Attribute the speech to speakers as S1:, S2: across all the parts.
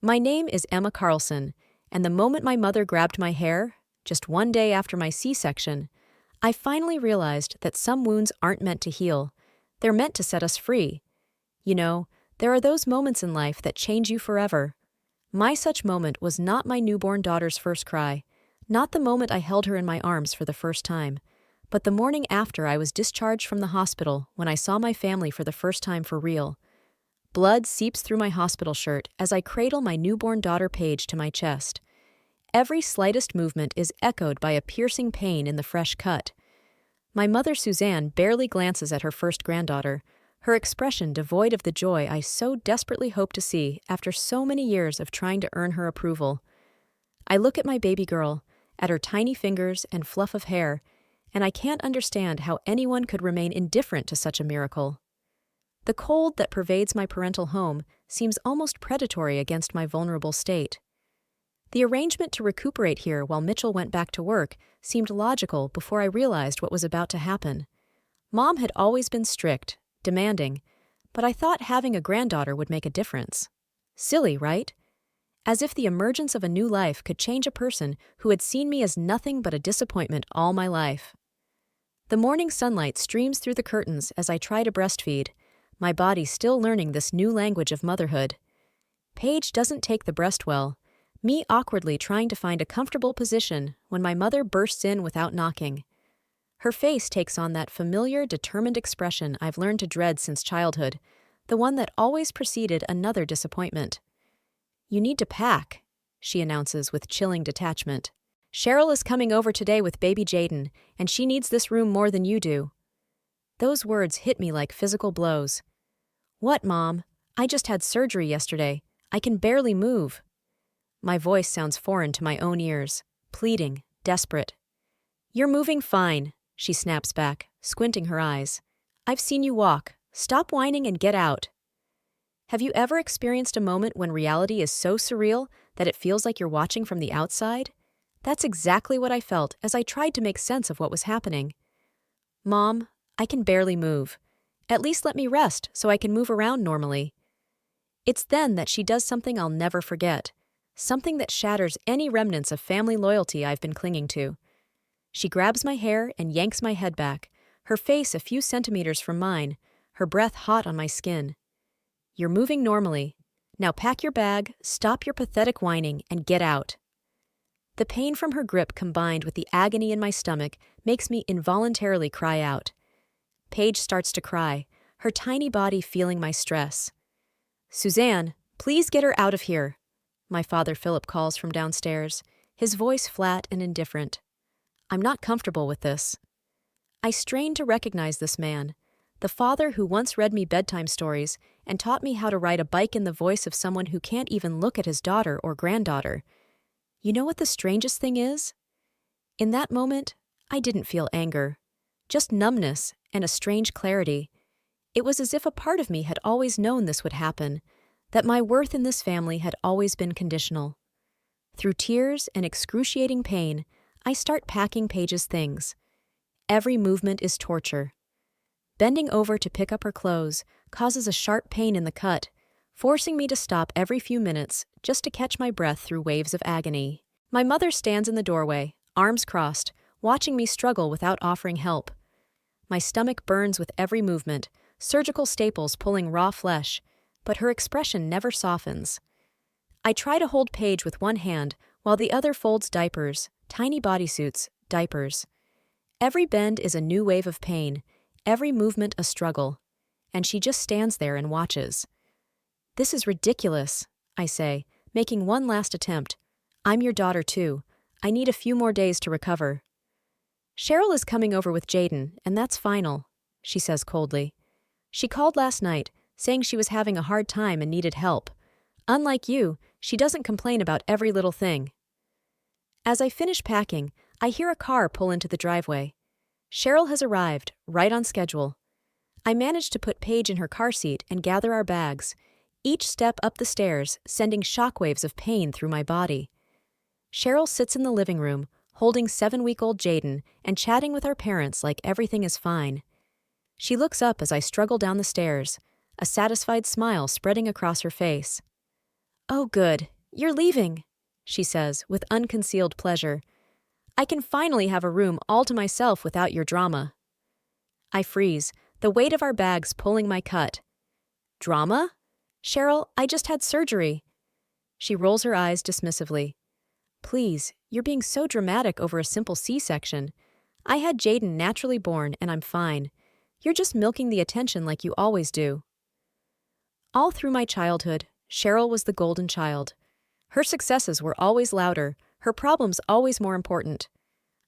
S1: My name is Emma Carlson, and the moment my mother grabbed my hair, just one day after my C-section, I finally realized that some wounds aren't meant to heal. They're meant to set us free. You know, there are those moments in life that change you forever. My such moment was not my newborn daughter's first cry, not the moment I held her in my arms for the first time, but the morning after I was discharged from the hospital when I saw my family for the first time for real. Blood seeps through my hospital shirt as I cradle my newborn daughter Paige to my chest. Every slightest movement is echoed by a piercing pain in the fresh cut. My mother Suzanne barely glances at her first granddaughter, her expression devoid of the joy I so desperately hope to see after so many years of trying to earn her approval. I look at my baby girl, at her tiny fingers and fluff of hair, and I can't understand how anyone could remain indifferent to such a miracle. The cold that pervades my parental home seems almost predatory against my vulnerable state. The arrangement to recuperate here while Mitchell went back to work seemed logical before I realized what was about to happen. Mom had always been strict, demanding, but I thought having a granddaughter would make a difference. Silly, right? As if the emergence of a new life could change a person who had seen me as nothing but a disappointment all my life. The morning sunlight streams through the curtains as I try to breastfeed, my body still learning this new language of motherhood. Paige doesn't take the breast well, me awkwardly trying to find a comfortable position when my mother bursts in without knocking. Her face takes on that familiar, determined expression I've learned to dread since childhood, the one that always preceded another disappointment. "You need to pack," she announces with chilling detachment. "Cheryl is coming over today with baby Jaden, and she needs this room more than you do." Those words hit me like physical blows. "What, Mom? I just had surgery yesterday. I can barely move." My voice sounds foreign to my own ears, pleading, desperate. "You're moving fine," she snaps back, squinting her eyes. "I've seen you walk. Stop whining and get out." Have you ever experienced a moment when reality is so surreal that it feels like you're watching from the outside? That's exactly what I felt as I tried to make sense of what was happening. "Mom, I can barely move. At least let me rest so I can move around normally." It's then that she does something I'll never forget, something that shatters any remnants of family loyalty I've been clinging to. She grabs my hair and yanks my head back, her face a few centimeters from mine, her breath hot on my skin. "You're moving normally. Now pack your bag, stop your pathetic whining, and get out." The pain from her grip combined with the agony in my stomach makes me involuntarily cry out. Paige starts to cry, her tiny body feeling my stress. "Suzanne, please get her out of here," my father Philip calls from downstairs, his voice flat and indifferent. I'm not comfortable with this. I strain to recognize this man, the father who once read me bedtime stories and taught me how to ride a bike in the voice of someone who can't even look at his daughter or granddaughter. You know what the strangest thing is? In that moment, I didn't feel anger, just numbness and a strange clarity. It was as if a part of me had always known this would happen, that my worth in this family had always been conditional. Through tears and excruciating pain, I start packing Paige's things. Every movement is torture. Bending over to pick up her clothes causes a sharp pain in the cut, forcing me to stop every few minutes just to catch my breath through waves of agony. My mother stands in the doorway, arms crossed, watching me struggle without offering help. My stomach burns with every movement, surgical staples pulling raw flesh, but her expression never softens. I try to hold Paige with one hand while the other folds diapers, tiny bodysuits, diapers. Every bend is a new wave of pain, every movement a struggle, and she just stands there and watches. "This is ridiculous," I say, making one last attempt. "I'm your daughter too. I need a few more days to recover." "Cheryl is coming over with Jaden, and that's final," she says coldly. "She called last night, saying she was having a hard time and needed help. Unlike you, she doesn't complain about every little thing." As I finish packing, I hear a car pull into the driveway. Cheryl has arrived, right on schedule. I manage to put Paige in her car seat and gather our bags, each step up the stairs sending shockwaves of pain through my body. Cheryl sits in the living room, holding 7-week-old Jaden and chatting with our parents like everything is fine. She looks up as I struggle down the stairs, a satisfied smile spreading across her face. "Oh, good. You're leaving," she says, with unconcealed pleasure. "I can finally have a room all to myself without your drama." I freeze, the weight of our bags pulling my cut. "Drama? Cheryl, I just had surgery." She rolls her eyes dismissively. "Please, you're being so dramatic over a simple C-section. I had Jaden naturally born and I'm fine. You're just milking the attention like you always do." All through my childhood, Cheryl was the golden child. Her successes were always louder, her problems always more important.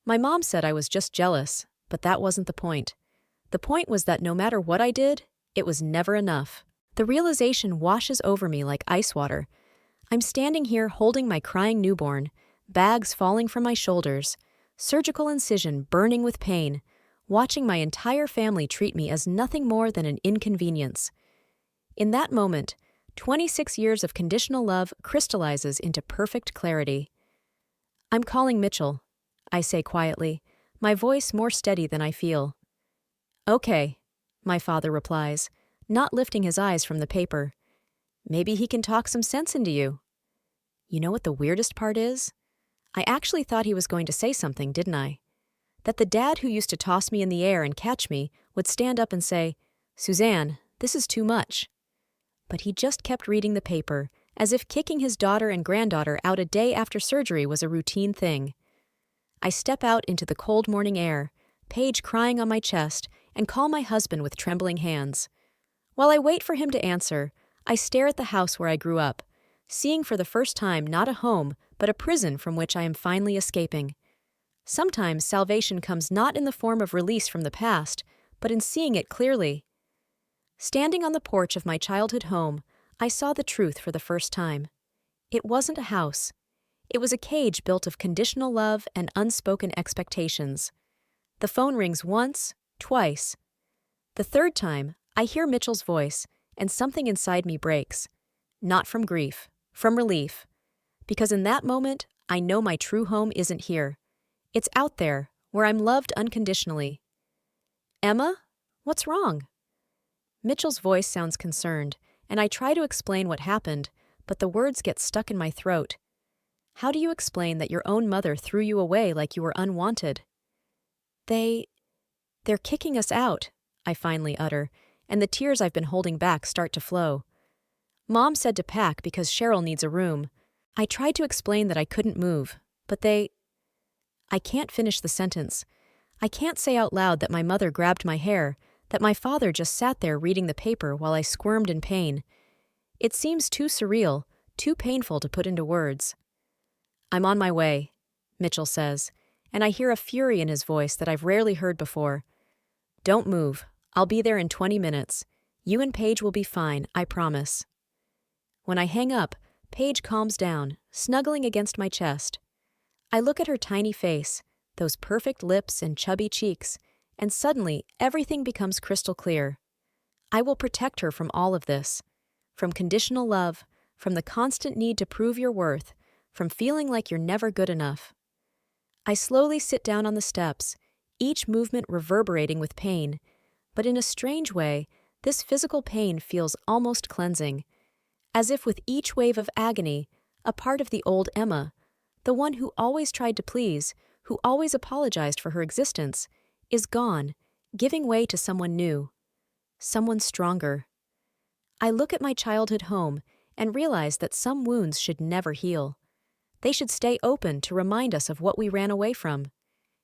S1: My mom said I was just jealous, but that wasn't the point. The point was that no matter what I did, it was never enough. The realization washes over me like ice water. I'm standing here holding my crying newborn, bags falling from my shoulders, surgical incision burning with pain, watching my entire family treat me as nothing more than an inconvenience. In that moment, 26 years of conditional love crystallizes into perfect clarity. "I'm calling Mitchell," I say quietly, my voice more steady than I feel. "Okay," my father replies, not lifting his eyes from the paper. "Maybe he can talk some sense into you." You know what the weirdest part is? I actually thought he was going to say something, didn't I? That the dad who used to toss me in the air and catch me would stand up and say, "Suzanne, this is too much." But he just kept reading the paper, as if kicking his daughter and granddaughter out a day after surgery was a routine thing. I step out into the cold morning air, Paige crying on my chest, and call my husband with trembling hands. While I wait for him to answer, I stare at the house where I grew up, seeing for the first time not a home, but a prison from which I am finally escaping. Sometimes salvation comes not in the form of release from the past, but in seeing it clearly. Standing on the porch of my childhood home, I saw the truth for the first time. It wasn't a house. It was a cage built of conditional love and unspoken expectations. The phone rings once, twice. The third time, I hear Mitchell's voice, and something inside me breaks. Not from grief, from relief. Because in that moment, I know my true home isn't here. It's out there, where I'm loved unconditionally. "Emma? What's wrong?" Mitchell's voice sounds concerned, and I try to explain what happened, but the words get stuck in my throat. How do you explain that your own mother threw you away like you were unwanted? They're kicking us out," I finally utter, and the tears I've been holding back start to flow. "Mom said to pack because Cheryl needs a room." I tried to explain that I couldn't move, but I can't finish the sentence. I can't say out loud that my mother grabbed my hair, that my father just sat there reading the paper while I squirmed in pain. It seems too surreal, too painful to put into words. "I'm on my way," Mitchell says, and I hear a fury in his voice that I've rarely heard before. "Don't move. I'll be there in 20 minutes. You and Paige will be fine, I promise." When I hang up, Paige calms down, snuggling against my chest. I look at her tiny face, those perfect lips and chubby cheeks, and suddenly everything becomes crystal clear. I will protect her from all of this. From conditional love, from the constant need to prove your worth, from feeling like you're never good enough. I slowly sit down on the steps, each movement reverberating with pain, but in a strange way, this physical pain feels almost cleansing. As if with each wave of agony, a part of the old Emma, the one who always tried to please, who always apologized for her existence, is gone, giving way to someone new, someone stronger. I look at my childhood home and realize that some wounds should never heal. They should stay open to remind us of what we ran away from.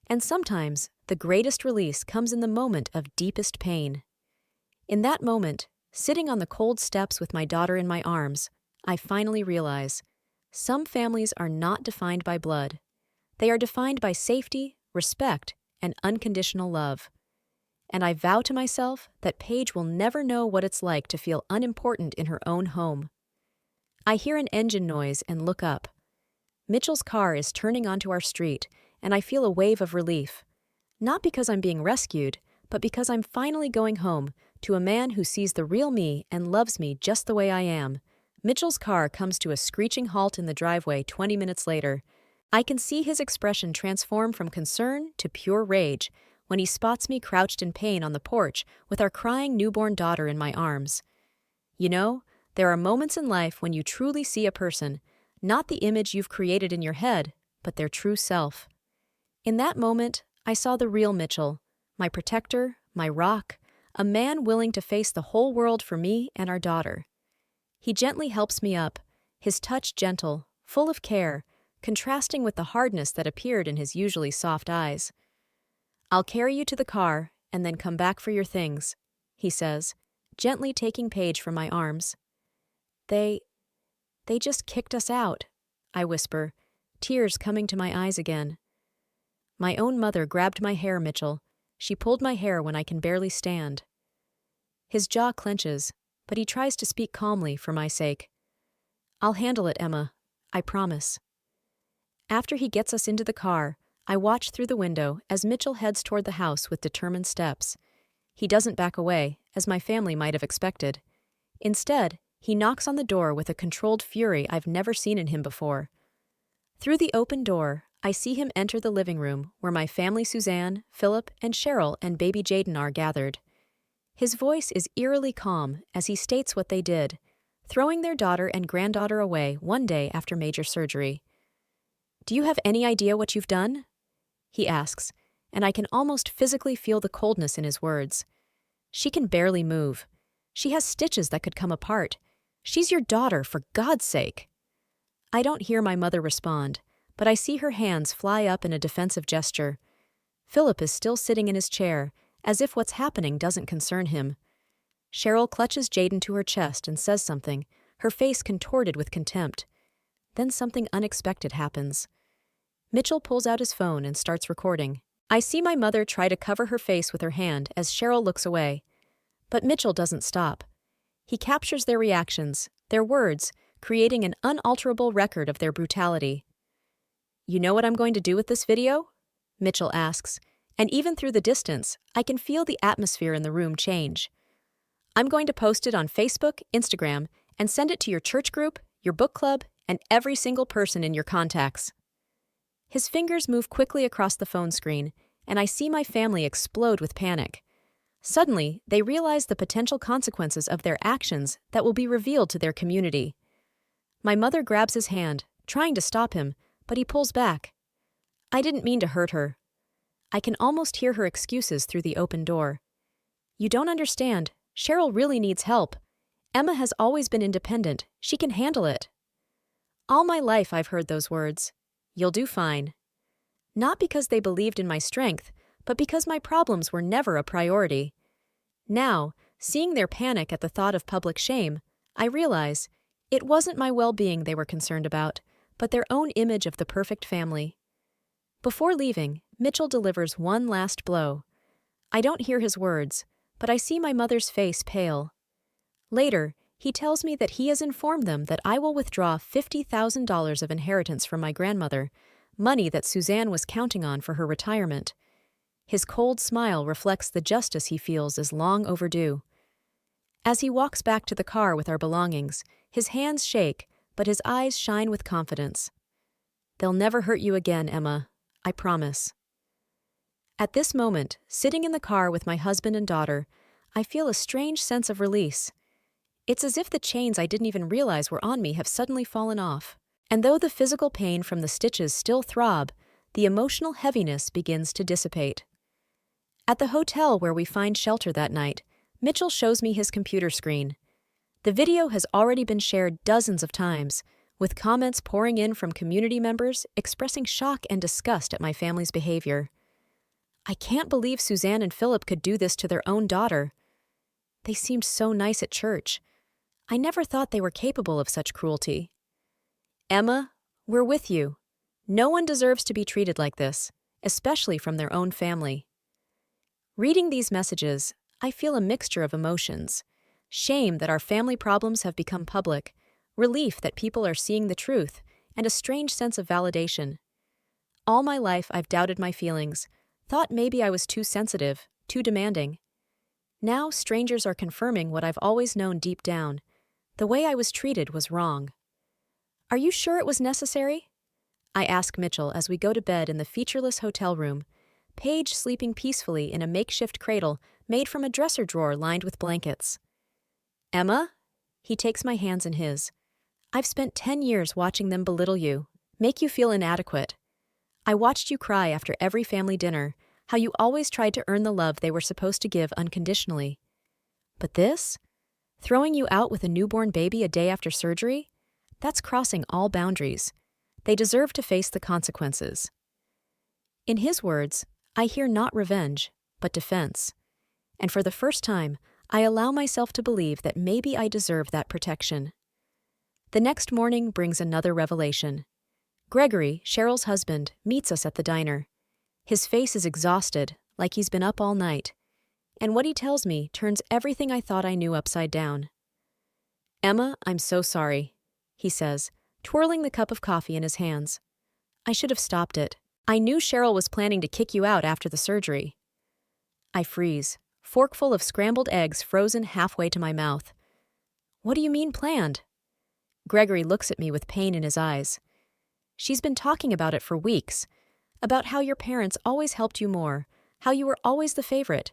S1: And sometimes, the greatest release comes in the moment of deepest pain. In that moment, sitting on the cold steps with my daughter in my arms, I finally realize some families are not defined by blood. They are defined by safety, respect, and unconditional love. And I vow to myself that Paige will never know what it's like to feel unimportant in her own home. I hear an engine noise and look up. Mitchell's car is turning onto our street, and I feel a wave of relief. Not because I'm being rescued, but because I'm finally going home to a man who sees the real me and loves me just the way I am. Mitchell's car comes to a screeching halt in the driveway 20 minutes later. I can see his expression transform from concern to pure rage when he spots me crouched in pain on the porch with our crying newborn daughter in my arms. You know, There are moments in life when you truly see a person, not the image you've created in your head, but their true self. In that moment, I saw the real Mitchell, my protector, my rock, a man willing to face the whole world for me and our daughter. He gently helps me up, his touch gentle, full of care, contrasting with the hardness that appeared in his usually soft eyes. "I'll carry you to the car and then come back for your things," he says, gently taking Paige from my arms. They just kicked us out," I whisper, tears coming to my eyes again. My own mother grabbed my hair, Mitchell. She pulled my hair when I can barely stand. His jaw clenches, but he tries to speak calmly for my sake. "I'll handle it, Emma. I promise." After he gets us into the car, I watch through the window as Mitchell heads toward the house with determined steps. He doesn't back away, as my family might have expected. Instead, he knocks on the door with a controlled fury I've never seen in him before. Through the open door, I see him enter the living room where my family Suzanne, Philip, and Cheryl and baby Jaden are gathered. His voice is eerily calm as he states what they did, throwing their daughter and granddaughter away one day after major surgery. "Do you have any idea what you've done?" he asks, and I can almost physically feel the coldness in his words. "She can barely move. She has stitches that could come apart. She's your daughter, for God's sake." I don't hear my mother respond, but I see her hands fly up in a defensive gesture. Philip is still sitting in his chair, as if what's happening doesn't concern him. Cheryl clutches Jaden to her chest and says something, her face contorted with contempt. Then something unexpected happens. Mitchell pulls out his phone and starts recording. I see my mother try to cover her face with her hand as Cheryl looks away. But Mitchell doesn't stop. He captures their reactions, their words, creating an unalterable record of their brutality. "You know what I'm going to do with this video?" Mitchell asks, and even through the distance, I can feel the atmosphere in the room change. "I'm going to post it on Facebook, Instagram, and send it to your church group, your book club, and every single person in your contacts." His fingers move quickly across the phone screen, and I see my family explode with panic. Suddenly, they realize the potential consequences of their actions that will be revealed to their community. My mother grabs his hand, trying to stop him, but he pulls back. "I didn't mean to hurt her." I can almost hear her excuses through the open door. "You don't understand. Cheryl really needs help. Emma has always been independent. She can handle it." All my life I've heard those words. "You'll do fine." Not because they believed in my strength, but because my problems were never a priority. Now, seeing their panic at the thought of public shame, I realize it wasn't my well-being they were concerned about, but their own image of the perfect family. Before leaving, Mitchell delivers one last blow. I don't hear his words, but I see my mother's face pale. Later, he tells me that he has informed them that I will withdraw $50,000 of inheritance from my grandmother, money that Suzanne was counting on for her retirement. His cold smile reflects the justice he feels is long overdue. As he walks back to the car with our belongings, his hands shake, but his eyes shine with confidence. "They'll never hurt you again, Emma. I promise." At this moment, sitting in the car with my husband and daughter, I feel a strange sense of release. It's as if the chains I didn't even realize were on me have suddenly fallen off. And though the physical pain from the stitches still throb, the emotional heaviness begins to dissipate. At the hotel where we find shelter that night, Mitchell shows me his computer screen. The video has already been shared dozens of times, with comments pouring in from community members expressing shock and disgust at my family's behavior. "I can't believe Suzanne and Philip could do this to their own daughter. They seemed so nice at church. I never thought they were capable of such cruelty. Emma, we're with you. No one deserves to be treated like this, especially from their own family." Reading these messages, I feel a mixture of emotions. Shame that our family problems have become public, relief that people are seeing the truth, and a strange sense of validation. All my life I've doubted my feelings, thought maybe I was too sensitive, too demanding. Now strangers are confirming what I've always known deep down. The way I was treated was wrong. "Are you sure it was necessary?" I ask Mitchell as we go to bed in the featureless hotel room, Paige sleeping peacefully in a makeshift cradle made from a dresser drawer lined with blankets. "Emma?" He takes my hands in his. I've spent 10 years watching them belittle you, make you feel inadequate. I watched you cry after every family dinner, how you always tried to earn the love they were supposed to give unconditionally. But this? Throwing you out with a newborn baby a day after surgery? That's crossing all boundaries. They deserve to face the consequences. In his words, I hear not revenge, but defense. And for the first time, I allow myself to believe that maybe I deserve that protection. The next morning brings another revelation. Gregory, Cheryl's husband, meets us at the diner. His face is exhausted, like he's been up all night. And what he tells me turns everything I thought I knew upside down. Emma, I'm so sorry, he says, twirling the cup of coffee in his hands. I should have stopped it. I knew Cheryl was planning to kick you out after the surgery. I freeze, forkful of scrambled eggs frozen halfway to my mouth. What do you mean planned? Gregory looks at me with pain in his eyes. She's been talking about it for weeks, about how your parents always helped you more, how you were always the favorite.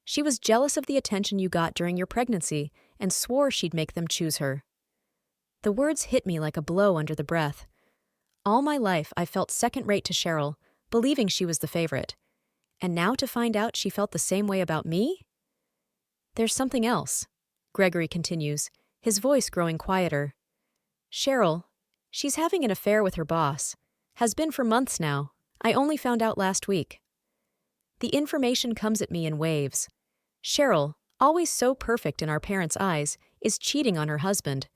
S1: She was jealous of the attention you got during your pregnancy and swore she'd make them choose her. The words hit me like a blow under the breath. All my life I felt second-rate to Cheryl, believing she was the favorite. And now to find out she felt the same way about me? There's something else, Gregory continues, his voice growing quieter. Cheryl, she's having an affair with her boss. Has been for months now. I only found out last week. The information comes at me in waves. Cheryl, always so perfect in our parents' eyes, is cheating on her husband.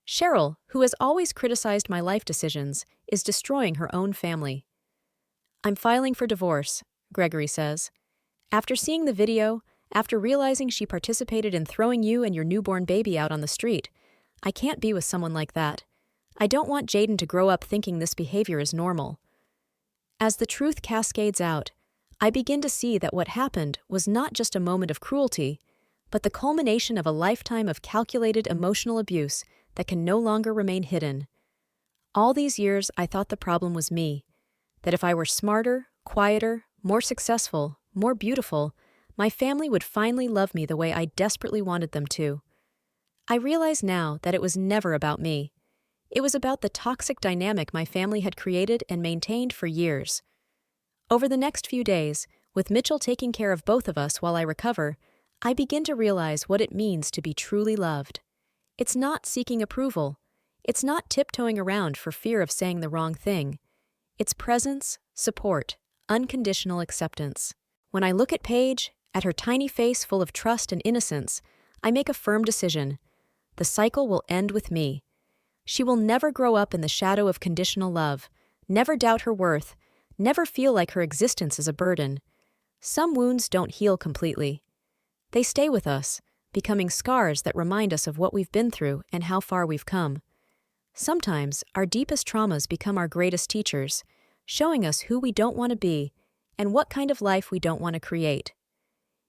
S1: Cheryl, who has always criticized my life decisions, is destroying her own family. I'm filing for divorce, Gregory says. After seeing the video, after realizing she participated in throwing you and your newborn baby out on the street, I can't be with someone like that. I don't want Jaden to grow up thinking this behavior is normal. As the truth cascades out, I begin to see that what happened was not just a moment of cruelty, but the culmination of a lifetime of calculated emotional abuse that can no longer remain hidden. All these years I thought the problem was me, that if I were smarter, quieter, more successful, more beautiful, my family would finally love me the way I desperately wanted them to. I realize now that it was never about me. It was about the toxic dynamic my family had created and maintained for years. Over the next few days, with Mitchell taking care of both of us while I recover, I begin to realize what it means to be truly loved. It's not seeking approval. It's not tiptoeing around for fear of saying the wrong thing. It's presence, support, unconditional acceptance. When I look at Paige, at her tiny face full of trust and innocence, I make a firm decision. The cycle will end with me. She will never grow up in the shadow of conditional love, never doubt her worth, never feel like her existence is a burden. Some wounds don't heal completely. They stay with us, becoming scars that remind us of what we've been through and how far we've come. Sometimes, our deepest traumas become our greatest teachers, showing us who we don't want to be and what kind of life we don't want to create.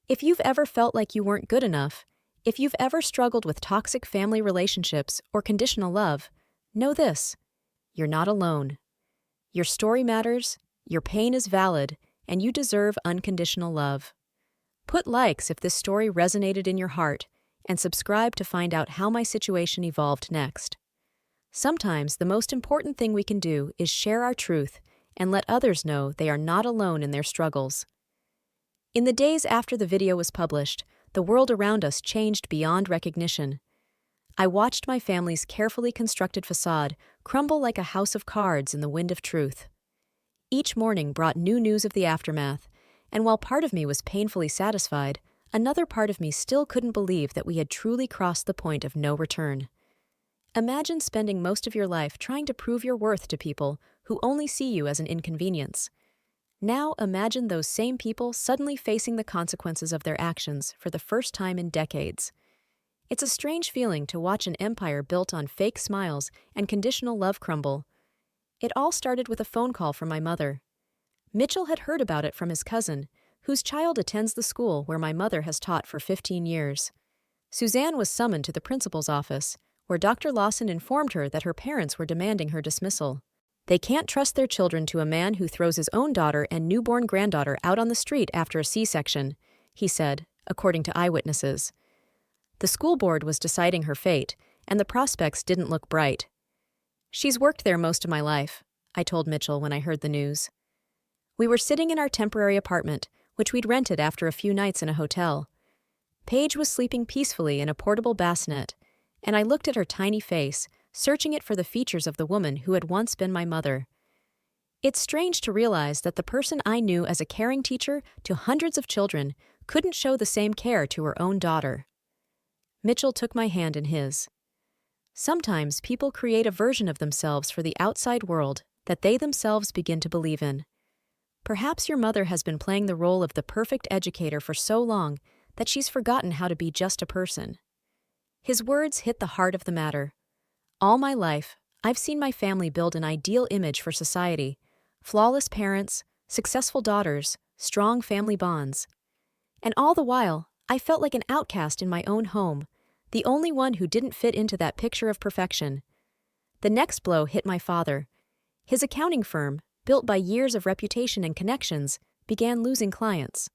S1: If you've ever felt like you weren't good enough, if you've ever struggled with toxic family relationships or conditional love, know this: you're not alone. Your story matters, your pain is valid, and you deserve unconditional love. Put likes if this story resonated in your heart, and subscribe to find out how my situation evolved next. Sometimes the most important thing we can do is share our truth and let others know they are not alone in their struggles. In the days after the video was published, the world around us changed beyond recognition. I watched my family's carefully constructed facade crumble like a house of cards in the wind of truth. Each morning brought new news of the aftermath, and while part of me was painfully satisfied, another part of me still couldn't believe that we had truly crossed the point of no return. Imagine spending most of your life trying to prove your worth to people who only see you as an inconvenience. Now imagine those same people suddenly facing the consequences of their actions for the first time in decades. It's a strange feeling to watch an empire built on fake smiles and conditional love crumble. It all started with a phone call from my mother. Mitchell had heard about it from his cousin, whose child attends the school where my mother has taught for 15 years. Suzanne was summoned to the principal's office, where Dr. Lawson informed her that her parents were demanding her dismissal. They can't trust their children to a man who throws his own daughter and newborn granddaughter out on the street after a C-section, he said, according to eyewitnesses. The school board was deciding her fate, and the prospects didn't look bright. "She's worked there most of my life," I told Mitchell when I heard the news. We were sitting in our temporary apartment, which we'd rented after a few nights in a hotel. Paige was sleeping peacefully in a portable bassinet, and I looked at her tiny face, searching it for the features of the woman who had once been my mother. It's strange to realize that the person I knew as a caring teacher to hundreds of children couldn't show the same care to her own daughter. Mitchell took my hand in his. Sometimes people create a version of themselves for the outside world that they themselves begin to believe in. Perhaps your mother has been playing the role of the perfect educator for so long that she's forgotten how to be just a person. His words hit the heart of the matter. All my life, I've seen my family build an ideal image for society: flawless parents, successful daughters, strong family bonds. And all the while, I felt like an outcast in my own home, the only one who didn't fit into that picture of perfection. The next blow hit my father. His accounting firm, built by years of reputation and connections, began losing clients.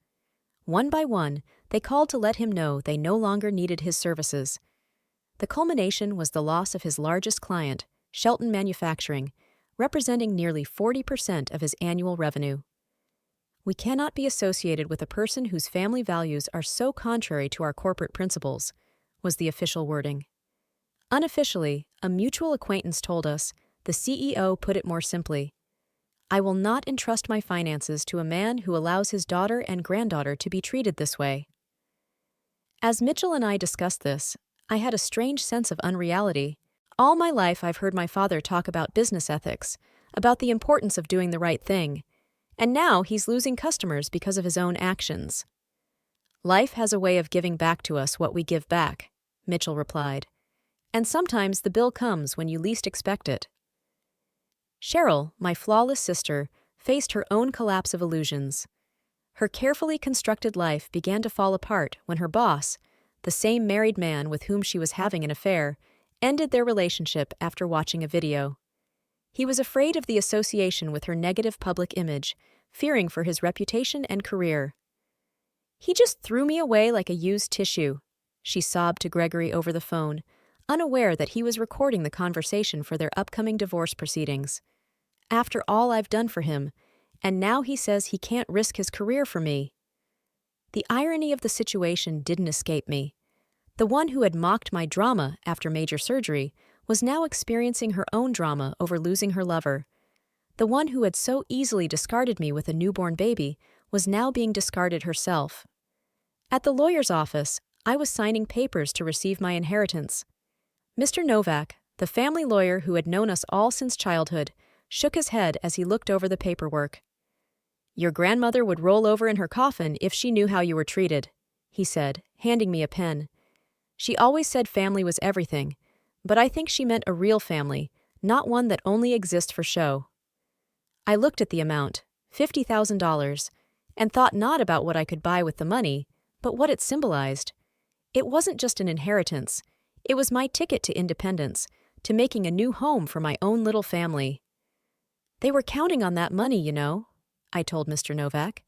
S1: One by one, they called to let him know they no longer needed his services. The culmination was the loss of his largest client, Shelton Manufacturing, representing nearly 40% of his annual revenue. "We cannot be associated with a person whose family values are so contrary to our corporate principles," was the official wording. Unofficially, a mutual acquaintance told us, the CEO put it more simply: "I will not entrust my finances to a man who allows his daughter and granddaughter to be treated this way." As Mitchell and I discussed this, I had a strange sense of unreality. All my life I've heard my father talk about business ethics, about the importance of doing the right thing, and now he's losing customers because of his own actions. "Life has a way of giving back to us what we give back," Mitchell replied. "And sometimes the bill comes when you least expect it." Cheryl, my flawless sister, faced her own collapse of illusions. Her carefully constructed life began to fall apart when her boss, the same married man with whom she was having an affair, ended their relationship after watching a video. He was afraid of the association with her negative public image, fearing for his reputation and career. "He just threw me away like a used tissue," she sobbed to Gregory over the phone, unaware that he was recording the conversation for their upcoming divorce proceedings. "After all I've done for him, and now he says he can't risk his career for me." The irony of the situation didn't escape me. The one who had mocked my drama after major surgery was now experiencing her own drama over losing her lover. The one who had so easily discarded me with a newborn baby was now being discarded herself. At the lawyer's office, I was signing papers to receive my inheritance. Mr. Novak, the family lawyer who had known us all since childhood, shook his head as he looked over the paperwork. "Your grandmother would roll over in her coffin if she knew how you were treated," he said, handing me a pen. "She always said family was everything, but I think she meant a real family, not one that only exists for show." I looked at the amount, $50,000, and thought not about what I could buy with the money, but what it symbolized. It wasn't just an inheritance. It was my ticket to independence, to making a new home for my own little family. "They were counting on that money, you know," I told Mr. Novak.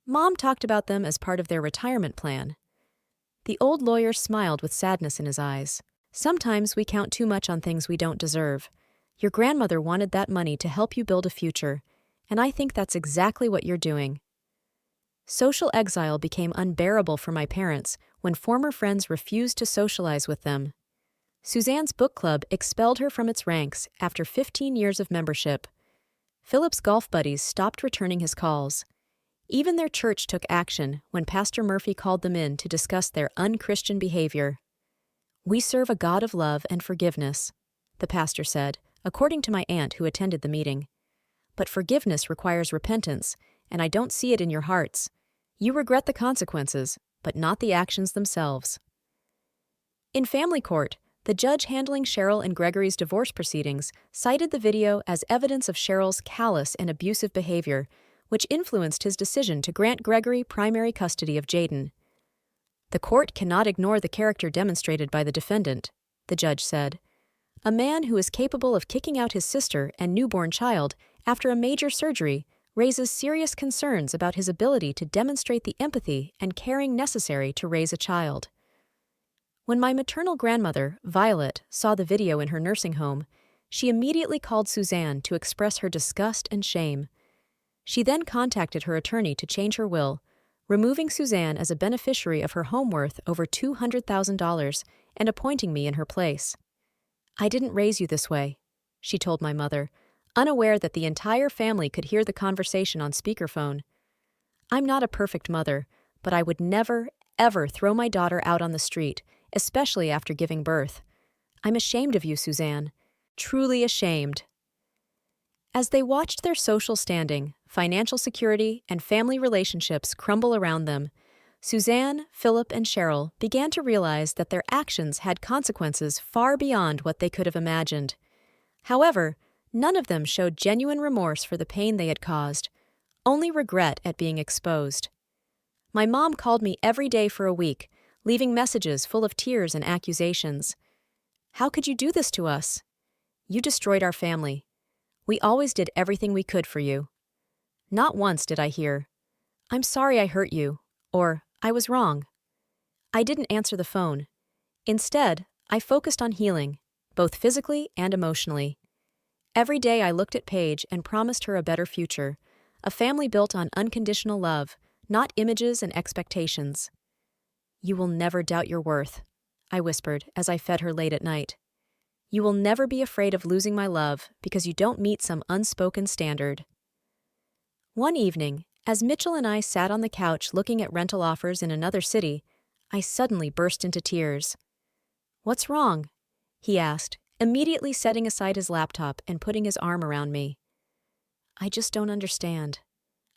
S1: "Mom talked about them as part of their retirement plan." The old lawyer smiled with sadness in his eyes. "Sometimes we count too much on things we don't deserve. Your grandmother wanted that money to help you build a future, and I think that's exactly what you're doing." Social exile became unbearable for my parents when former friends refused to socialize with them. Suzanne's book club expelled her from its ranks after 15 years of membership. Philip's golf buddies stopped returning his calls. Even their church took action when Pastor Murphy called them in to discuss their unchristian behavior. "We serve a God of love and forgiveness," the pastor said, according to my aunt who attended the meeting. "But forgiveness requires repentance, and I don't see it in your hearts. You regret the consequences, but not the actions themselves." In family court, the judge handling Cheryl and Gregory's divorce proceedings cited the video as evidence of Cheryl's callous and abusive behavior, which influenced his decision to grant Gregory primary custody of Jaden. "The court cannot ignore the character demonstrated by the defendant," the judge said. "A man who is capable of kicking out his sister and newborn child after a major surgery raises serious concerns about his ability to demonstrate the empathy and caring necessary to raise a child." When my maternal grandmother, Violet, saw the video in her nursing home, she immediately called Suzanne to express her disgust and shame. She then contacted her attorney to change her will, removing Suzanne as a beneficiary of her home worth over $200,000 and appointing me in her place. "I didn't raise you this way," she told my mother, unaware that the entire family could hear the conversation on speakerphone. "I'm not a perfect mother, but I would never, ever throw my daughter out on the street, especially after giving birth. I'm ashamed of you, Suzanne. Truly ashamed." As they watched their social standing, financial security, and family relationships crumble around them, Suzanne, Philip, and Cheryl began to realize that their actions had consequences far beyond what they could have imagined. However, none of them showed genuine remorse for the pain they had caused, only regret at being exposed. My mom called me every day for a week, leaving messages full of tears and accusations. "How could you do this to us? You destroyed our family. We always did everything we could for you." Not once did I hear, "I'm sorry I hurt you," or "I was wrong." I didn't answer the phone. Instead, I focused on healing, both physically and emotionally. Every day I looked at Paige and promised her a better future, a family built on unconditional love, not images and expectations. "You will never doubt your worth," I whispered as I fed her late at night. "You will never be afraid of losing my love because you don't meet some unspoken standard." One evening, as Mitchell and I sat on the couch looking at rental offers in another city, I suddenly burst into tears. "What's wrong?" he asked, immediately setting aside his laptop and putting his arm around me. "I just don't understand,"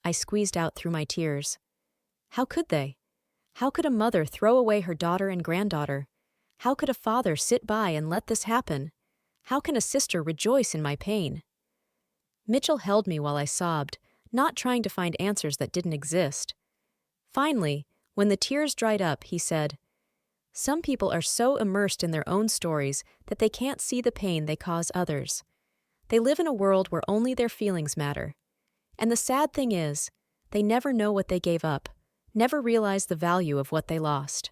S1: I squeezed out through my tears. How could they? How could a mother throw away her daughter and granddaughter? How could a father sit by and let this happen? How can a sister rejoice in my pain? Mitchell held me while I sobbed, not trying to find answers that didn't exist. Finally, when the tears dried up, he said, "Some people are so immersed in their own stories that they can't see the pain they cause others. They live in a world where only their feelings matter. And the sad thing is, they never know what they gave up, never realize the value of what they lost."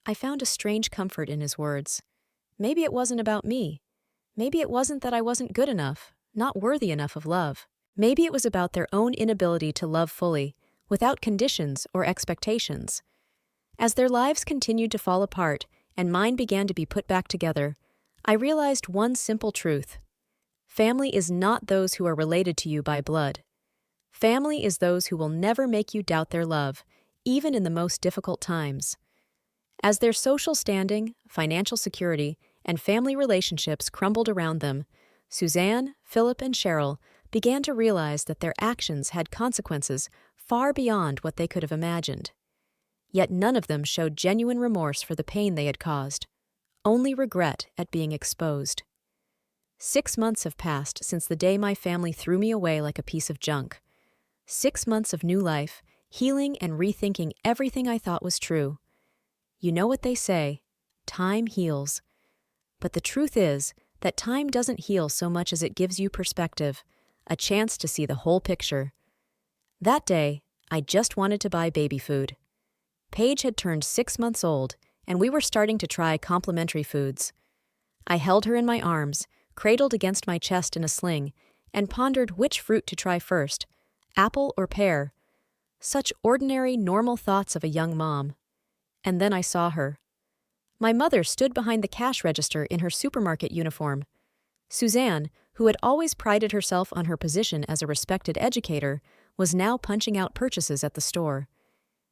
S1: I found a strange comfort in his words. Maybe it wasn't about me. Maybe it wasn't that I wasn't good enough, not worthy enough of love. Maybe it was about their own inability to love fully, without conditions or expectations. As their lives continued to fall apart and mine began to be put back together, I realized one simple truth. Family is not those who are related to you by blood. Family is those who will never make you doubt their love, even in the most difficult times. As their social standing, financial security, and family relationships crumbled around them, Suzanne, Philip, and Cheryl began to realize that their actions had consequences far beyond what they could have imagined. Yet none of them showed genuine remorse for the pain they had caused, only regret at being exposed. 6 months have passed since the day my family threw me away like a piece of junk. 6 months of new life, healing and rethinking everything I thought was true. You know what they say, time heals. But the truth is that time doesn't heal so much as it gives you perspective, a chance to see the whole picture. That day, I just wanted to buy baby food. Paige had turned 6 months old, and we were starting to try complementary foods. I held her in my arms, cradled against my chest in a sling, and pondered which fruit to try first, apple or pear. Such ordinary, normal thoughts of a young mom. And then I saw her. My mother stood behind the cash register in her supermarket uniform. Suzanne, who had always prided herself on her position as a respected educator, was now punching out purchases at the store.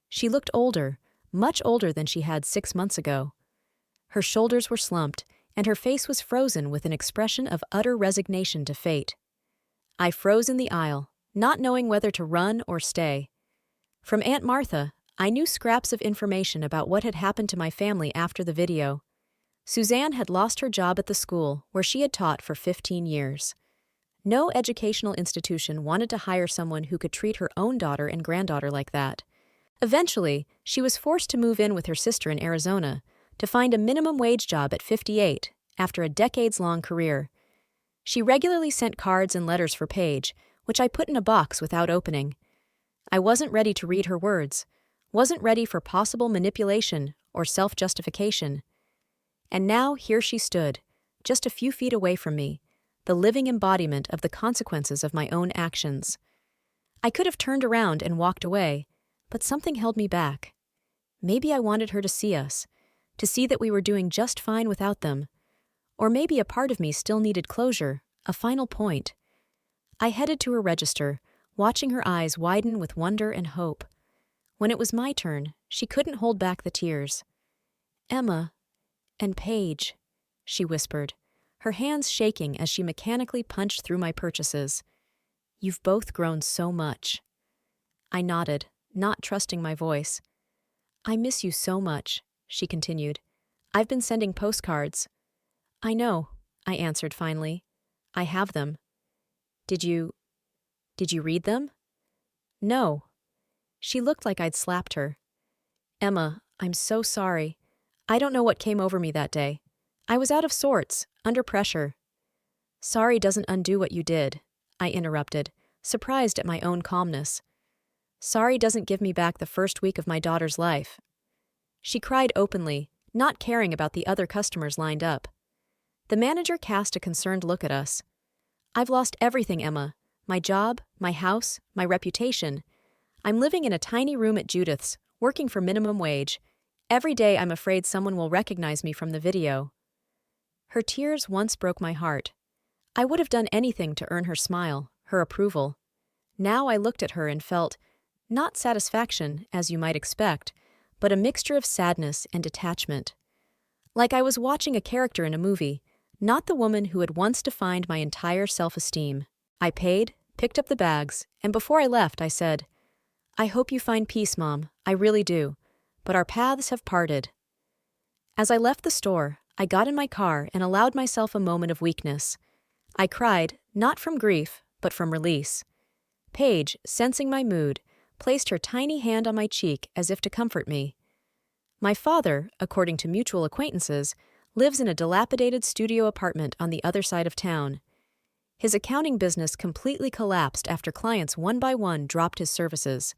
S1: She looked older, much older than she had 6 months ago. Her shoulders were slumped, and her face was frozen with an expression of utter resignation to fate. I froze in the aisle, not knowing whether to run or stay. From Aunt Martha, I knew scraps of information about what had happened to my family after the video. Suzanne had lost her job at the school where she had taught for 15 years. No educational institution wanted to hire someone who could treat her own daughter and granddaughter like that. Eventually, she was forced to move in with her sister in Arizona to find a minimum wage job at 58 after a decades-long career. She regularly sent cards and letters for Paige, which I put in a box without opening. I wasn't ready to read her words, wasn't ready for possible manipulation or self-justification. And now here she stood, just a few feet away from me, the living embodiment of the consequences of my own actions. I could have turned around and walked away, but something held me back. Maybe I wanted her to see us, to see that we were doing just fine without them. Or maybe a part of me still needed closure, a final point. I headed to her register, watching her eyes widen with wonder and hope. When it was my turn, she couldn't hold back the tears. "Emma and Paige," she whispered, her hands shaking as she mechanically punched through my purchases. "You've both grown so much." I nodded, not trusting my voice. "I miss you so much," she continued. "I've been sending postcards." "I know," I answered finally. "I have them." Did you read them?" "No." She looked like I'd slapped her. "Emma, I'm so sorry. I don't know what came over me that day. I was out of sorts, under pressure." "Sorry doesn't undo what you did," I interrupted, surprised at my own calmness. "Sorry doesn't give me back the first week of my daughter's life." She cried openly, not caring about the other customers lined up. The manager cast a concerned look at us. "I've lost everything, Emma. My job, my house, my reputation. I'm living in a tiny room at Judith's, working for minimum wage. Every day I'm afraid someone will recognize me from the video." Her tears once broke my heart. I would have done anything to earn her smile, her approval. Now I looked at her and felt, not satisfaction, as you might expect, but a mixture of sadness and detachment. Like I was watching a character in a movie, not the woman who had once defined my entire self-esteem. I paid, picked up the bags, and before I left I said, "I hope you find peace, Mom, I really do, but our paths have parted." As I left the store, I got in my car and allowed myself a moment of weakness. I cried, not from grief, but from release. Paige, sensing my mood, placed her tiny hand on my cheek as if to comfort me. My father, according to mutual acquaintances, lives in a dilapidated studio apartment on the other side of town. His accounting business completely collapsed after clients one by one dropped his services.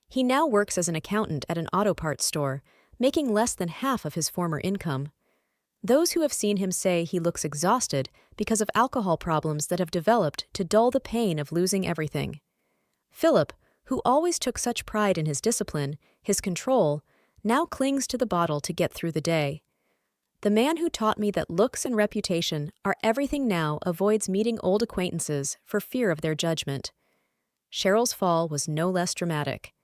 S1: He now works as an accountant at an auto parts store, making less than half of his former income. Those who have seen him say he looks exhausted because of alcohol problems that have developed to dull the pain of losing everything. Philip, who always took such pride in his discipline, his control, now clings to the bottle to get through the day. The man who taught me that looks and reputation are everything now avoids meeting old acquaintances for fear of their judgment. Cheryl's fall was no less dramatic.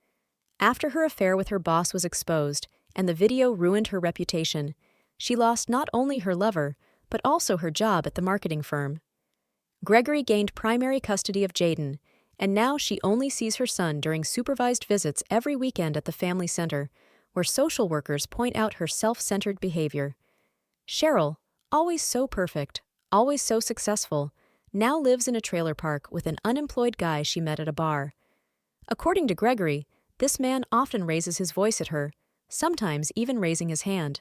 S1: After her affair with her boss was exposed and the video ruined her reputation, she lost not only her lover, but also her job at the marketing firm. Gregory gained primary custody of Jaden, and now she only sees her son during supervised visits every weekend at the family center, where social workers point out her self-centered behavior. Cheryl, always so perfect, always so successful, now lives in a trailer park with an unemployed guy she met at a bar. According to Gregory, this man often raises his voice at her, sometimes even raising his hand.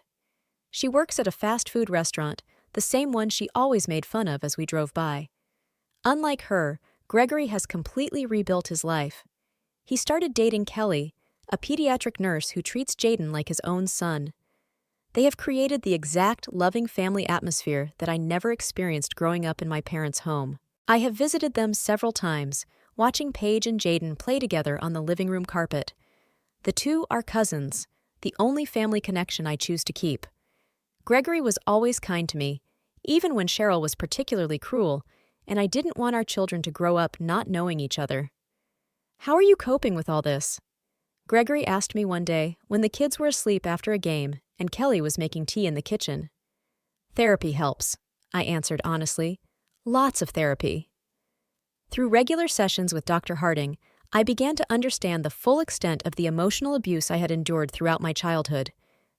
S1: She works at a fast food restaurant, the same one she always made fun of as we drove by. Unlike her, Gregory has completely rebuilt his life. He started dating Kelly, a pediatric nurse who treats Jaden like his own son. They have created the exact loving family atmosphere that I never experienced growing up in my parents' home. I have visited them several times, watching Paige and Jaden play together on the living room carpet. The two are cousins, the only family connection I choose to keep. Gregory was always kind to me, even when Cheryl was particularly cruel, and I didn't want our children to grow up not knowing each other. "How are you coping with all this?" Gregory asked me one day when the kids were asleep after a game and Kelly was making tea in the kitchen. "Therapy helps," I answered honestly. "Lots of therapy." Through regular sessions with Dr. Harding, I began to understand the full extent of the emotional abuse I had endured throughout my childhood.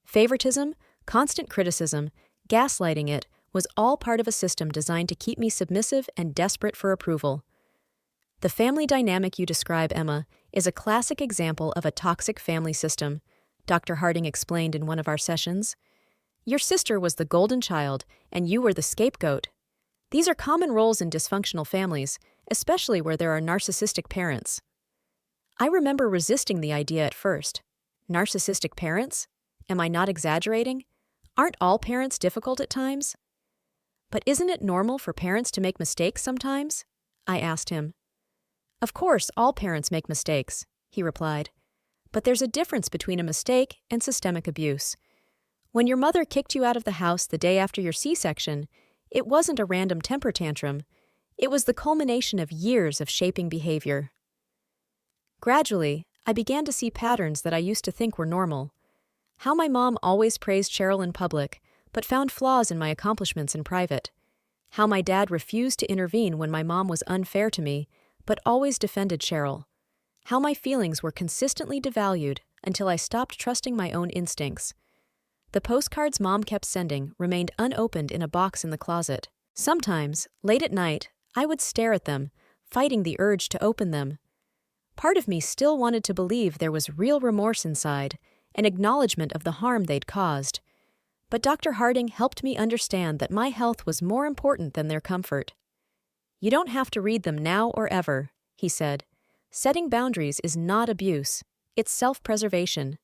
S1: Favoritism, constant criticism, gaslighting it was all part of a system designed to keep me submissive and desperate for approval. The family dynamic you describe, Emma, is a classic example of a toxic family system, Dr. Harding explained in one of our sessions. Your sister was the golden child, and you were the scapegoat. These are common roles in dysfunctional families, especially where there are narcissistic parents. I remember resisting the idea at first. Narcissistic parents? Am I not exaggerating? Aren't all parents difficult at times? But isn't it normal for parents to make mistakes sometimes? I asked him. Of course, all parents make mistakes, he replied. But there's a difference between a mistake and systemic abuse. When your mother kicked you out of the house the day after your C-section, it wasn't a random temper tantrum. It was the culmination of years of shaping behavior. Gradually, I began to see patterns that I used to think were normal. How my mom always praised Cheryl in public, but found flaws in my accomplishments in private. How my dad refused to intervene when my mom was unfair to me, but always defended Cheryl. How my feelings were consistently devalued until I stopped trusting my own instincts. The postcards Mom kept sending remained unopened in a box in the closet. Sometimes, late at night, I would stare at them, fighting the urge to open them. Part of me still wanted to believe there was real remorse inside, an acknowledgement of the harm they'd caused. But Dr. Harding helped me understand that my health was more important than their comfort. You don't have to read them now or ever, he said. Setting boundaries is not abuse, it's self-preservation.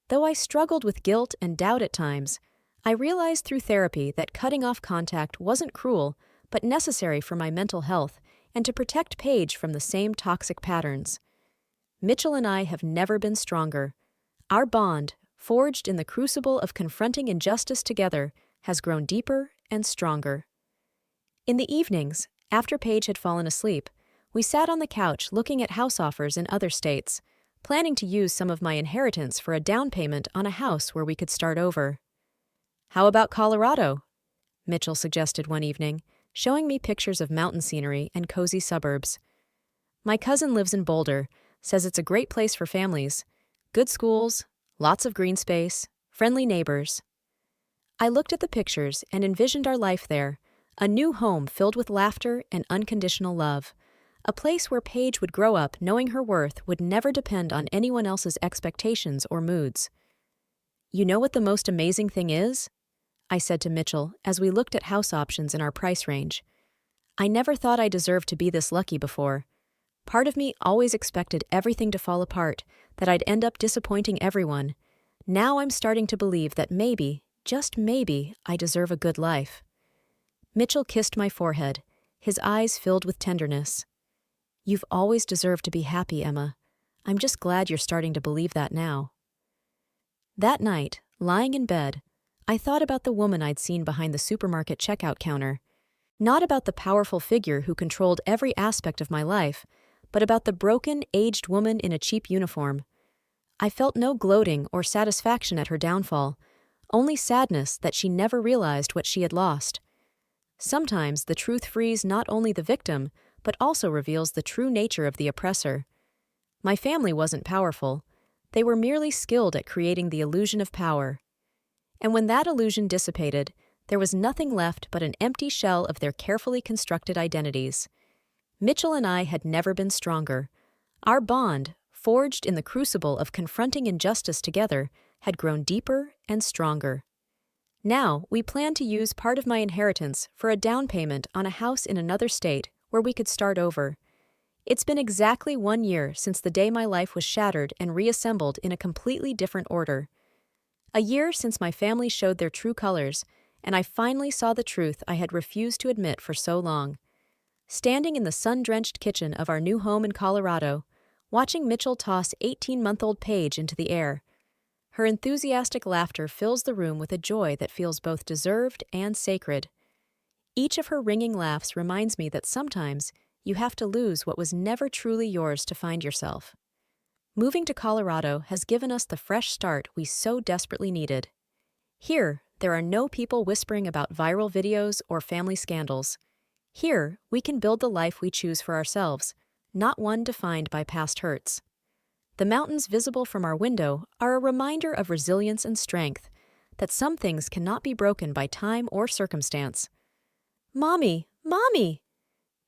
S1: Though I struggled with guilt and doubt at times, I realized through therapy that cutting off contact wasn't cruel, but necessary for my mental health and to protect Paige from the same toxic patterns. Mitchell and I have never been stronger. Our bond, forged in the crucible of confronting injustice together, has grown deeper and stronger. In the evenings, after Paige had fallen asleep, we sat on the couch looking at house offers in other states, planning to use some of my inheritance for a down payment on a house where we could start over. How about Colorado? Mitchell suggested one evening, showing me pictures of mountain scenery and cozy suburbs. My cousin lives in Boulder, says it's a great place for families. Good schools, lots of green space, friendly neighbors. I looked at the pictures and envisioned our life there, a new home filled with laughter and unconditional love, a place where Paige would grow up knowing her worth would never depend on anyone else's expectations or moods. You know what the most amazing thing is? I said to Mitchell as we looked at house options in our price range. I never thought I deserved to be this lucky before. Part of me always expected everything to fall apart, that I'd end up disappointing everyone. Now I'm starting to believe that maybe, just maybe, I deserve a good life. Mitchell kissed my forehead, his eyes filled with tenderness. You've always deserved to be happy, Emma. I'm just glad you're starting to believe that now. That night, lying in bed, I thought about the woman I'd seen behind the supermarket checkout counter. Not about the powerful figure who controlled every aspect of my life, but about the broken, aged woman in a cheap uniform. I felt no gloating or satisfaction at her downfall, only sadness that she never realized what she had lost. Sometimes the truth frees not only the victim, but also reveals the true nature of the oppressor. My family wasn't powerful. They were merely skilled at creating the illusion of power. And when that illusion dissipated, there was nothing left but an empty shell of their carefully constructed identities. Mitchell and I had never been stronger. Our bond, forged in the crucible of confronting injustice together, had grown deeper and stronger. Now, we plan to use part of my inheritance for a down payment on a house in another state where we could start over. It's been exactly 1 year since the day my life was shattered and reassembled in a completely different order. A year since my family showed their true colors, and I finally saw the truth I had refused to admit for so long. Standing in the sun-drenched kitchen of our new home in Colorado, watching Mitchell toss 18-month-old Paige into the air. Her enthusiastic laughter fills the room with a joy that feels both deserved and sacred. Each of her ringing laughs reminds me that sometimes you have to lose what was never truly yours to find yourself. Moving to Colorado has given us the fresh start we so desperately needed. Here, there are no people whispering about viral videos or family scandals. Here, we can build the life we choose for ourselves, not one defined by past hurts. The mountains visible from our window are a reminder of resilience and strength, that some things cannot be broken by time or circumstance. Mommy! Mommy!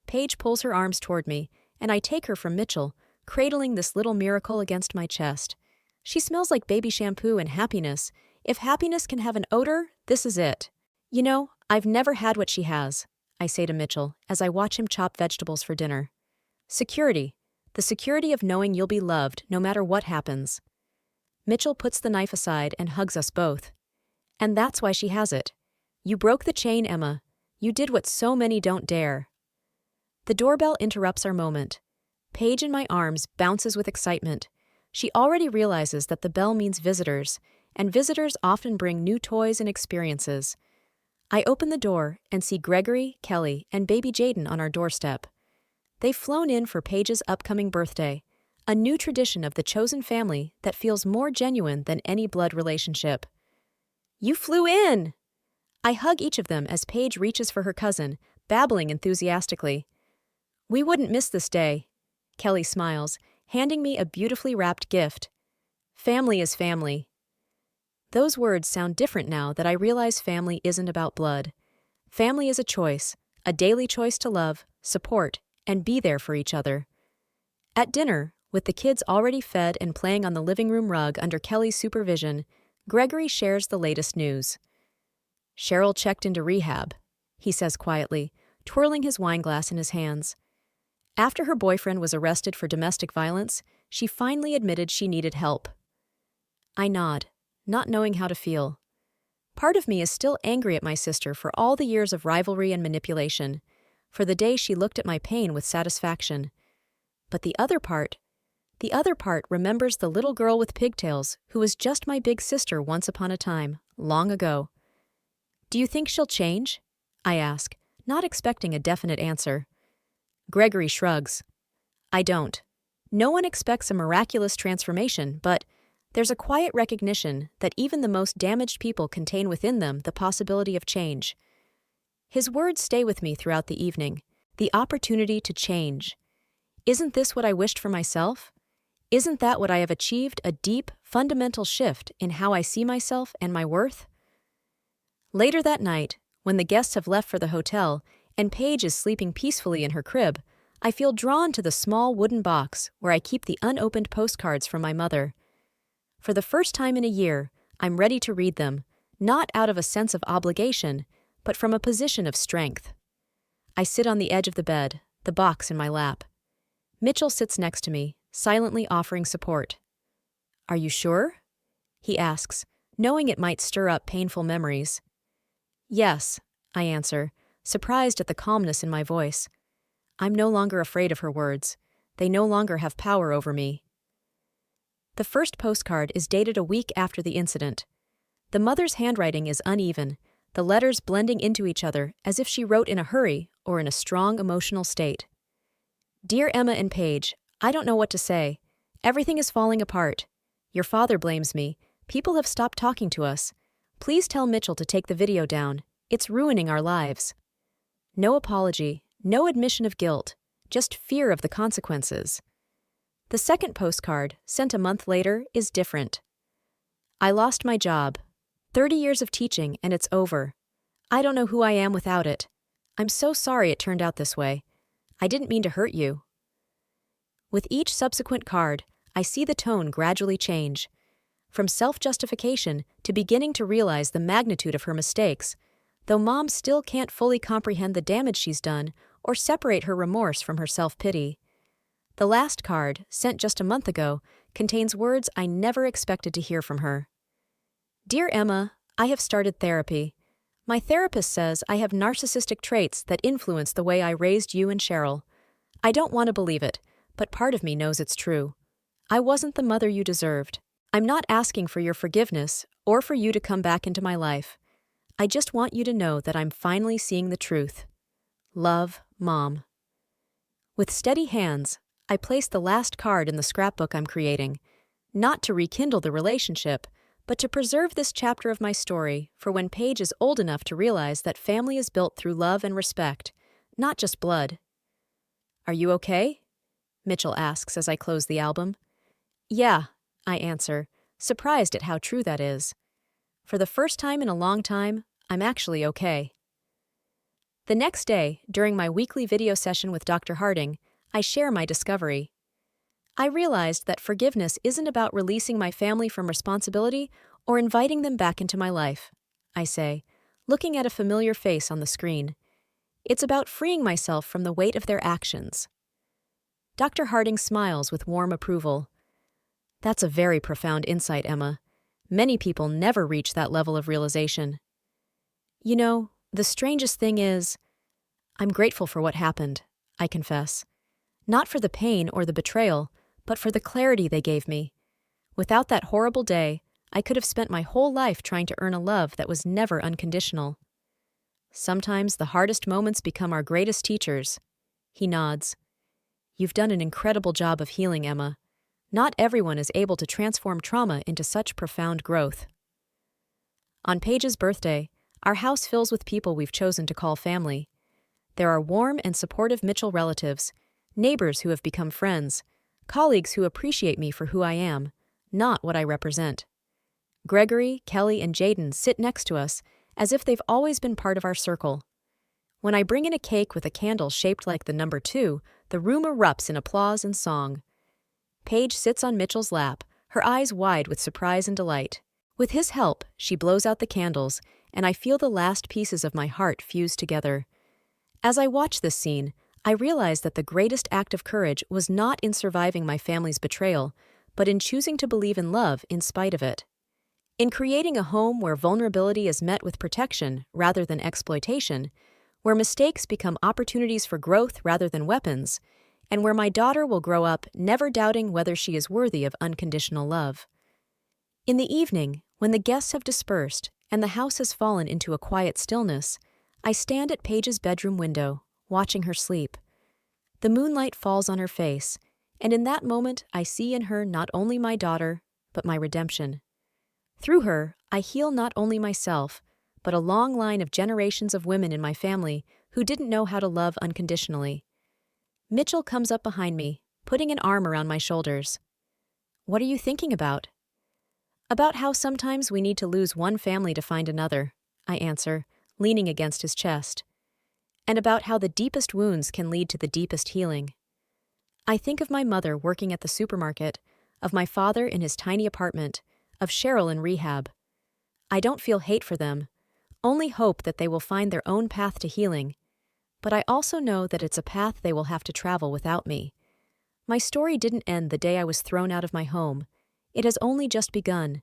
S1: Paige pulls her arms toward me, and I take her from Mitchell, cradling this little miracle against my chest. She smells like baby shampoo and happiness. If happiness can have an odor, this is it. You know, I've never had what she has, I say to Mitchell as I watch him chop vegetables for dinner. Security. The security of knowing you'll be loved no matter what happens. Mitchell puts the knife aside and hugs us both. And that's why she has it. You broke the chain, Emma. You did what so many don't dare. The doorbell interrupts our moment. Paige in my arms bounces with excitement. She already realizes that the bell means visitors, and visitors often bring new toys and experiences. I open the door and see Gregory, Kelly, and baby Jaden on our doorstep. They've flown in for Paige's upcoming birthday, a new tradition of the chosen family that feels more genuine than any blood relationship. You flew in! I hug each of them as Paige reaches for her cousin, babbling enthusiastically. We wouldn't miss this day. Kelly smiles, handing me a beautifully wrapped gift. Family is family. Those words sound different now that I realize family isn't about blood. Family is a daily choice to love, support, and be there for each other. At dinner, with the kids already fed and playing on the living room rug under Kelly's supervision, Gregory shares the latest news. Cheryl checked into rehab, he says quietly, twirling his wineglass in his hands. After her boyfriend was arrested for domestic violence, she finally admitted she needed help. I nod, not knowing how to feel. Part of me is still angry at my sister for all the years of rivalry and manipulation, for the day she looked at my pain with satisfaction. But the other part remembers the little girl with pigtails who was just my big sister once upon a time, long ago. Do you think she'll change? I ask, not expecting a definite answer. Gregory shrugs. I don't. No one expects a miraculous transformation, but there's a quiet recognition that even the most damaged people contain within them the possibility of change. His words stay with me throughout the evening. The opportunity to change. Isn't this what I wished for myself? Isn't that what I have achieved, a deep, fundamental shift in how I see myself and my worth? Later that night, when the guests have left for the hotel and Paige is sleeping peacefully in her crib, I feel drawn to the small wooden box where I keep the unopened postcards from my mother. For the first time in a year, I'm ready to read them, not out of a sense of obligation, but from a position of strength. I sit on the edge of the bed, the box in my lap. Mitchell sits next to me, silently offering support. Are you sure? He asks, knowing it might stir up painful memories. Yes, I answer, surprised at the calmness in my voice. I'm no longer afraid of her words. They no longer have power over me. The first postcard is dated a week after the incident. The mother's handwriting is uneven, the letters blending into each other as if she wrote in a hurry or in a strong emotional state. Dear Emma and Paige, I don't know what to say. Everything is falling apart. Your father blames me. People have stopped talking to us. Please tell Mitchell to take the video down. It's ruining our lives. No apology, no admission of guilt, just fear of the consequences. The second postcard, sent a month later, is different. I lost my job. 30 years of teaching and it's over. I don't know who I am without it. I'm so sorry it turned out this way. I didn't mean to hurt you. With each subsequent card, I see the tone gradually change. From self-justification to beginning to realize the magnitude of her mistakes, though Mom still can't fully comprehend the damage she's done or separate her remorse from her self-pity. The last card, sent just a month ago, contains words I never expected to hear from her. Dear Emma, I have started therapy. My therapist says I have narcissistic traits that influence the way I raised you and Cheryl. I don't want to believe it, but part of me knows it's true. I wasn't the mother you deserved. I'm not asking for your forgiveness or for you to come back into my life. I just want you to know that I'm finally seeing the truth. Love, Mom. With steady hands, I place the last card in the scrapbook I'm creating, not to rekindle the relationship, but to preserve this chapter of my story for when Paige is old enough to realize that family is built through love and respect, not just blood. Are you okay? Mitchell asks as I close the album. Yeah, I answer, surprised at how true that is. For the first time in a long time, I'm actually okay. The next day, during my weekly video session with Dr. Harding, I share my discovery. I realized that forgiveness isn't about releasing my family from responsibility or inviting them back into my life, I say, looking at a familiar face on the screen. It's about freeing myself from the weight of their actions. Dr. Harding smiles with warm approval. That's a very profound insight, Emma. Many people never reach that level of realization. You know, the strangest thing is, I'm grateful for what happened, I confess. Not for the pain or the betrayal, but for the clarity they gave me. Without that horrible day, I could have spent my whole life trying to earn a love that was never unconditional. Sometimes the hardest moments become our greatest teachers. He nods. You've done an incredible job of healing, Emma. Not everyone is able to transform trauma into such profound growth. On Paige's birthday, our house fills with people we've chosen to call family. There are warm and supportive Mitchell relatives, neighbors who have become friends, colleagues who appreciate me for who I am, not what I represent. Gregory, Kelly, and Jaden sit next to us as if they've always been part of our circle. When I bring in a cake with a candle shaped like the number 2, the room erupts in applause and song. Paige sits on Mitchell's lap, her eyes wide with surprise and delight. With his help, she blows out the candles, and I feel the last pieces of my heart fuse together. As I watch this scene, I realize that the greatest act of courage was not in surviving my family's betrayal, but in choosing to believe in love in spite of it. In creating a home where vulnerability is met with protection rather than exploitation, where mistakes become opportunities for growth rather than weapons, and where my daughter will grow up never doubting whether she is worthy of unconditional love. In the evening, when the guests have dispersed and the house has fallen into a quiet stillness, I stand at Paige's bedroom window, watching her sleep. The moonlight falls on her face, and in that moment I see in her not only my daughter, but my redemption. Through her, I heal not only myself, but a long line of generations of women in my family who didn't know how to love unconditionally. Mitchell comes up behind me, putting an arm around my shoulders. What are you thinking about? About how sometimes we need to lose one family to find another, I answer, leaning against his chest. And about how the deepest wounds can lead to the deepest healing. I think of my mother working at the supermarket, of my father in his tiny apartment, of Cheryl in rehab. I don't feel hate for them, only hope that they will find their own path to healing. But I also know that it's a path they will have to travel without me. My story didn't end the day I was thrown out of my home. It has only just begun.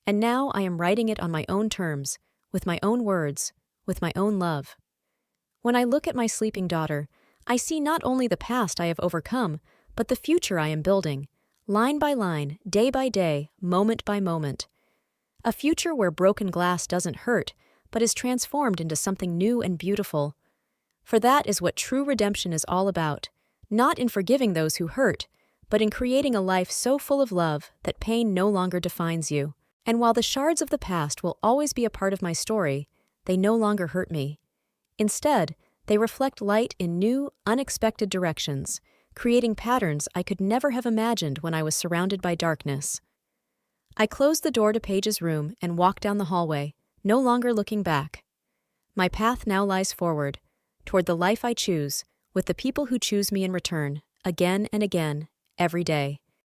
S1: And now I am writing it on my own terms, with my own words, with my own love. When I look at my sleeping daughter, I see not only the past I have overcome, but the future I am building, line by line, day by day, moment by moment. A future where broken glass doesn't hurt, but is transformed into something new and beautiful. For that is what true redemption is all about, not in forgiving those who hurt, but in creating a life so full of love that pain no longer defines you. And while the shards of the past will always be a part of my story, they no longer hurt me. Instead, they reflect light in new, unexpected directions, creating patterns I could never have imagined when I was surrounded by darkness. I close the door to Paige's room and walk down the hallway, no longer looking back. My path now lies forward, toward the life I choose, with the people who choose me in return, again and again, every day.